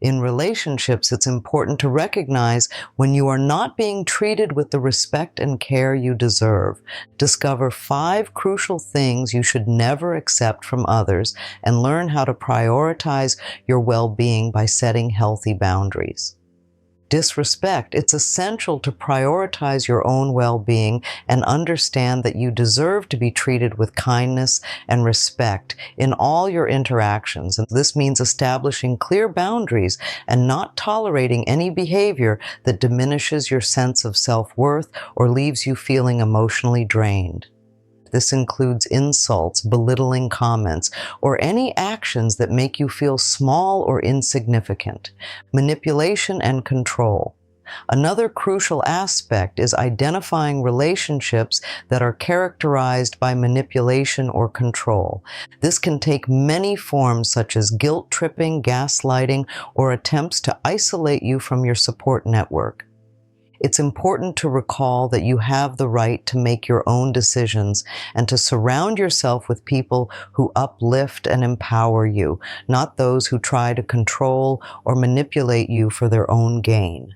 In relationships, it's important to recognize when you are not being treated with the respect and care you deserve. Discover 5 crucial things you should never accept from others and learn how to prioritize your well-being by setting healthy boundaries. Disrespect. It's essential to prioritize your own well-being and understand that you deserve to be treated with kindness and respect in all your interactions. And this means establishing clear boundaries and not tolerating any behavior that diminishes your sense of self-worth or leaves you feeling emotionally drained. This includes insults, belittling comments, or any actions that make you feel small or insignificant. Manipulation and control. Another crucial aspect is identifying relationships that are characterized by manipulation or control. This can take many forms such as guilt-tripping, gaslighting, or attempts to isolate you from your support network. It's important to recall that you have the right to make your own decisions and to surround yourself with people who uplift and empower you, not those who try to control or manipulate you for their own gain.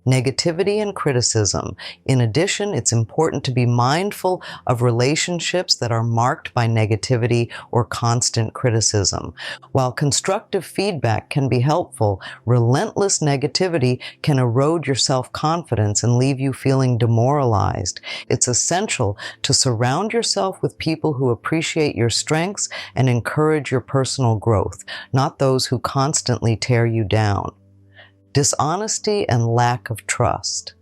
Negativity and criticism. In addition, it's important to be mindful of relationships that are marked by negativity or constant criticism. While constructive feedback can be helpful, relentless negativity can erode your self-confidence and leave you feeling demoralized. It's essential to surround yourself with people who appreciate your strengths and encourage your personal growth, not those who constantly tear you down. Dishonesty and lack of trust.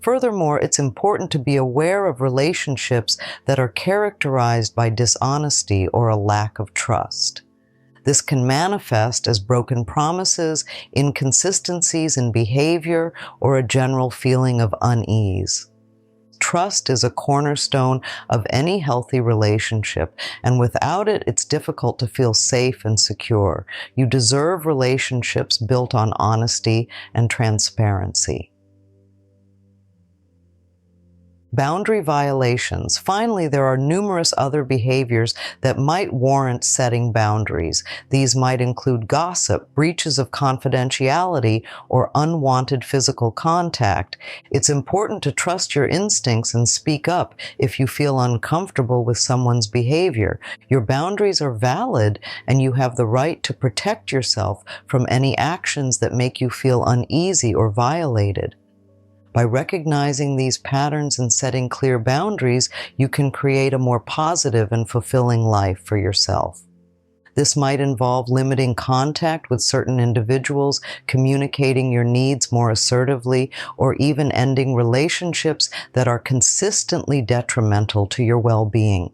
Furthermore, it's important to be aware of relationships that are characterized by dishonesty or a lack of trust. This can manifest as broken promises, inconsistencies in behavior, or a general feeling of unease. Trust is a cornerstone of any healthy relationship, and without it, it's difficult to feel safe and secure. You deserve relationships built on honesty and transparency. Boundary violations. Finally, there are numerous other behaviors that might warrant setting boundaries. These might include gossip, breaches of confidentiality, or unwanted physical contact. It's important to trust your instincts and speak up if you feel uncomfortable with someone's behavior. Your boundaries are valid, and you have the right to protect yourself from any actions that make you feel uneasy or violated. By recognizing these patterns and setting clear boundaries, you can create a more positive and fulfilling life for yourself. This might involve limiting contact with certain individuals, communicating your needs more assertively, or even ending relationships that are consistently detrimental to your well-being.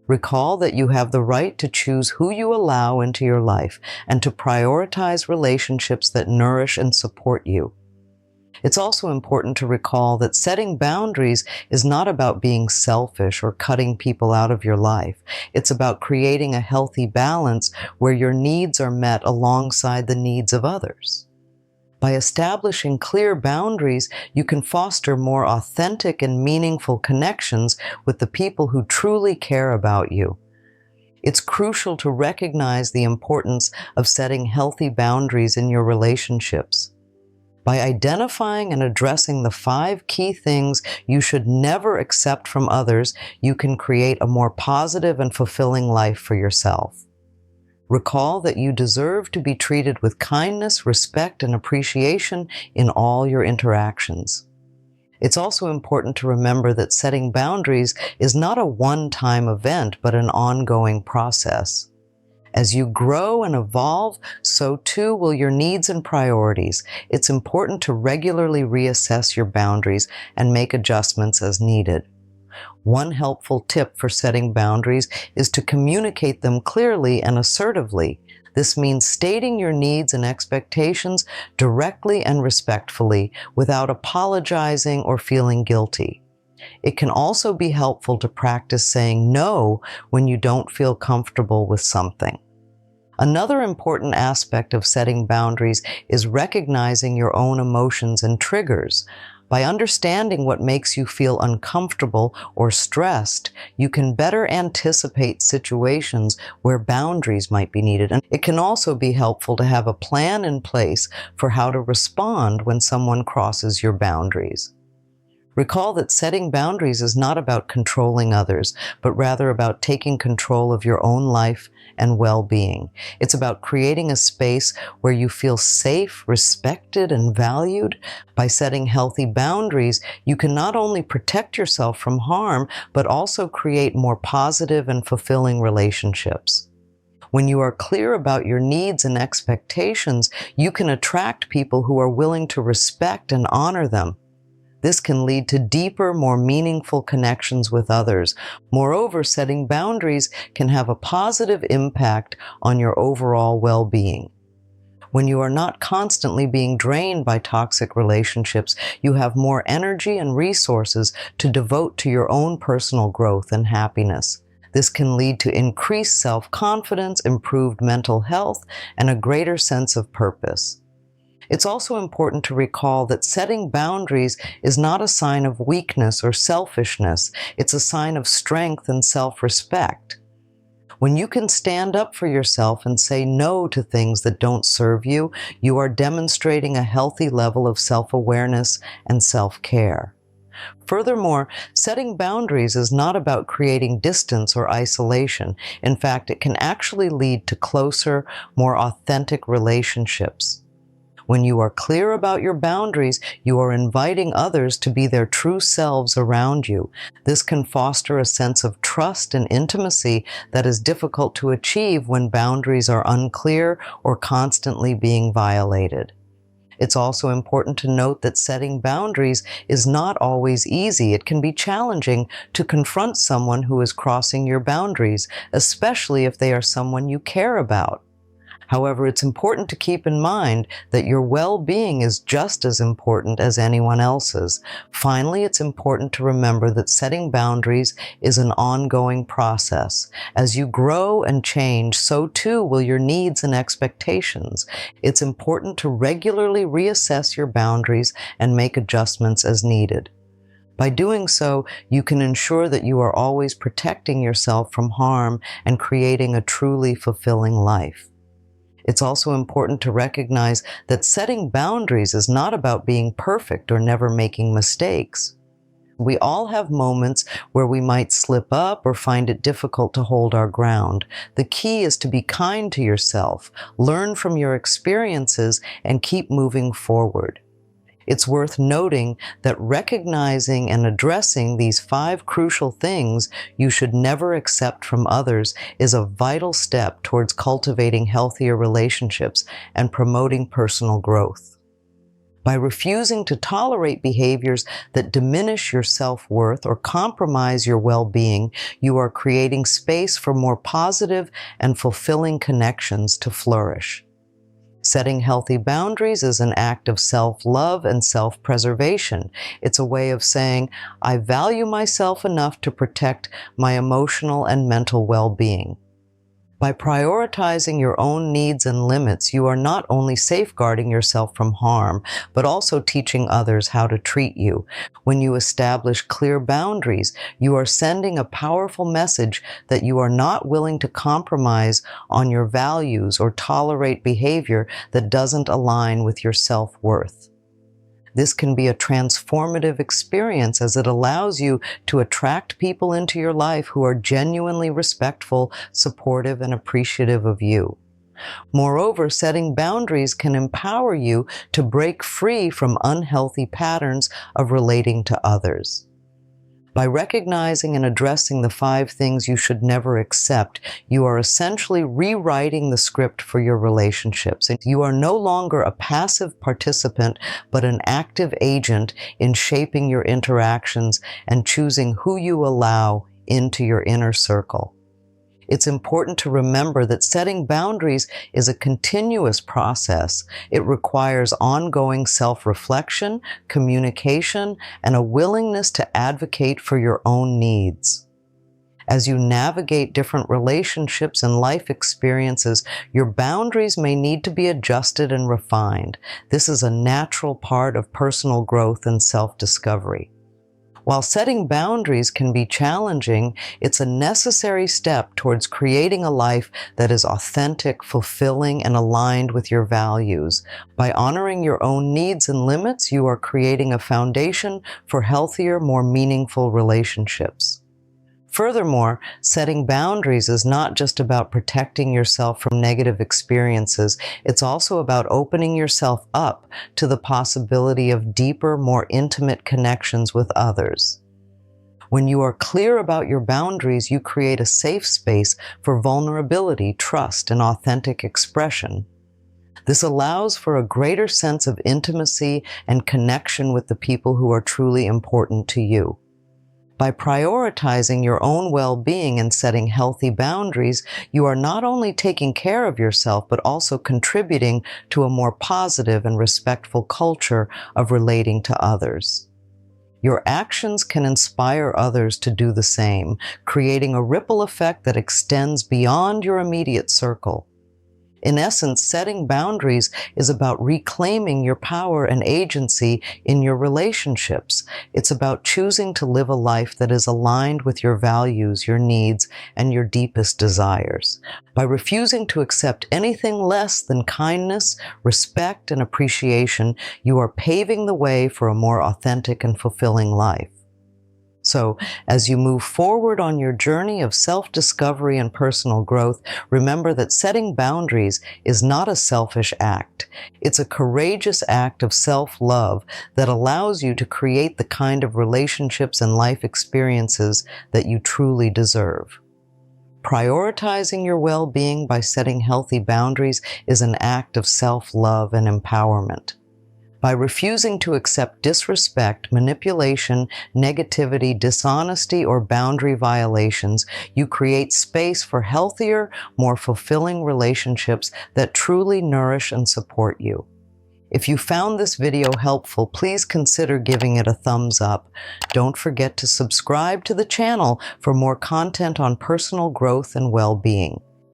Recall that you have the right to choose who you allow into your life and to prioritize relationships that nourish and support you. It's also important to recall that setting boundaries is not about being selfish or cutting people out of your life. It's about creating a healthy balance where your needs are met alongside the needs of others. By establishing clear boundaries, you can foster more authentic and meaningful connections with the people who truly care about you. It's crucial to recognize the importance of setting healthy boundaries in your relationships. By identifying and addressing the 5 key things you should never accept from others, you can create a more positive and fulfilling life for yourself. Recall that you deserve to be treated with kindness, respect, and appreciation in all your interactions. It's also important to remember that setting boundaries is not a one-time event, but an ongoing process. As you grow and evolve, so too will your needs and priorities. It's important to regularly reassess your boundaries and make adjustments as needed. One helpful tip for setting boundaries is to communicate them clearly and assertively. This means stating your needs and expectations directly and respectfully without apologizing or feeling guilty. It can also be helpful to practice saying no when you don't feel comfortable with something. Another important aspect of setting boundaries is recognizing your own emotions and triggers. By understanding what makes you feel uncomfortable or stressed, you can better anticipate situations where boundaries might be needed. And it can also be helpful to have a plan in place for how to respond when someone crosses your boundaries. Recall that setting boundaries is not about controlling others, but rather about taking control of your own life and well-being. It's about creating a space where you feel safe, respected, and valued. By setting healthy boundaries, you can not only protect yourself from harm, but also create more positive and fulfilling relationships. When you are clear about your needs and expectations, you can attract people who are willing to respect and honor them. This can lead to deeper, more meaningful connections with others. Moreover, setting boundaries can have a positive impact on your overall well-being. When you are not constantly being drained by toxic relationships, you have more energy and resources to devote to your own personal growth and happiness. This can lead to increased self-confidence, improved mental health, and a greater sense of purpose. It's also important to recall that setting boundaries is not a sign of weakness or selfishness. It's a sign of strength and self-respect. When you can stand up for yourself and say no to things that don't serve you, you are demonstrating a healthy level of self-awareness and self-care. Furthermore, setting boundaries is not about creating distance or isolation. In fact, it can actually lead to closer, more authentic relationships. When you are clear about your boundaries, you are inviting others to be their true selves around you. This can foster a sense of trust and intimacy that is difficult to achieve when boundaries are unclear or constantly being violated. It's also important to note that setting boundaries is not always easy. It can be challenging to confront someone who is crossing your boundaries, especially if they are someone you care about. However, it's important to keep in mind that your well-being is just as important as anyone else's. Finally, it's important to remember that setting boundaries is an ongoing process. As you grow and change, so too will your needs and expectations. It's important to regularly reassess your boundaries and make adjustments as needed. By doing so, you can ensure that you are always protecting yourself from harm and creating a truly fulfilling life. It's also important to recognize that setting boundaries is not about being perfect or never making mistakes. We all have moments where we might slip up or find it difficult to hold our ground. The key is to be kind to yourself, learn from your experiences, and keep moving forward. It's worth noting that recognizing and addressing these 5 crucial things you should never accept from others is a vital step towards cultivating healthier relationships and promoting personal growth. By refusing to tolerate behaviors that diminish your self-worth or compromise your well-being, you are creating space for more positive and fulfilling connections to flourish. Setting healthy boundaries is an act of self-love and self-preservation. It's a way of saying, I value myself enough to protect my emotional and mental well-being. By prioritizing your own needs and limits, you are not only safeguarding yourself from harm, but also teaching others how to treat you. When you establish clear boundaries, you are sending a powerful message that you are not willing to compromise on your values or tolerate behavior that doesn't align with your self-worth. This can be a transformative experience as it allows you to attract people into your life who are genuinely respectful, supportive, and appreciative of you. Moreover, setting boundaries can empower you to break free from unhealthy patterns of relating to others. By recognizing and addressing the 5 things you should never accept, you are essentially rewriting the script for your relationships. You are no longer a passive participant, but an active agent in shaping your interactions and choosing who you allow into your inner circle. It's important to remember that setting boundaries is a continuous process. It requires ongoing self-reflection, communication, and a willingness to advocate for your own needs. As you navigate different relationships and life experiences, your boundaries may need to be adjusted and refined. This is a natural part of personal growth and self-discovery. While setting boundaries can be challenging, it's a necessary step towards creating a life that is authentic, fulfilling, and aligned with your values. By honoring your own needs and limits, you are creating a foundation for healthier, more meaningful relationships. Furthermore, setting boundaries is not just about protecting yourself from negative experiences, it's also about opening yourself up to the possibility of deeper, more intimate connections with others. When you are clear about your boundaries, you create a safe space for vulnerability, trust, and authentic expression. This allows for a greater sense of intimacy and connection with the people who are truly important to you. By prioritizing your own well-being and setting healthy boundaries, you are not only taking care of yourself, but also contributing to a more positive and respectful culture of relating to others. Your actions can inspire others to do the same, creating a ripple effect that extends beyond your immediate circle. In essence, setting boundaries is about reclaiming your power and agency in your relationships. It's about choosing to live a life that is aligned with your values, your needs, and your deepest desires. By refusing to accept anything less than kindness, respect, and appreciation, you are paving the way for a more authentic and fulfilling life. So, as you move forward on your journey of self-discovery and personal growth, remember that setting boundaries is not a selfish act. It's a courageous act of self-love that allows you to create the kind of relationships and life experiences that you truly deserve. Prioritizing your well-being by setting healthy boundaries is an act of self-love and empowerment. By refusing to accept disrespect, manipulation, negativity, dishonesty, or boundary violations, you create space for healthier, more fulfilling relationships that truly nourish and support you. If you found this video helpful, please consider giving it a thumbs up. Don't forget to subscribe to the channel for more content on personal growth and well-being.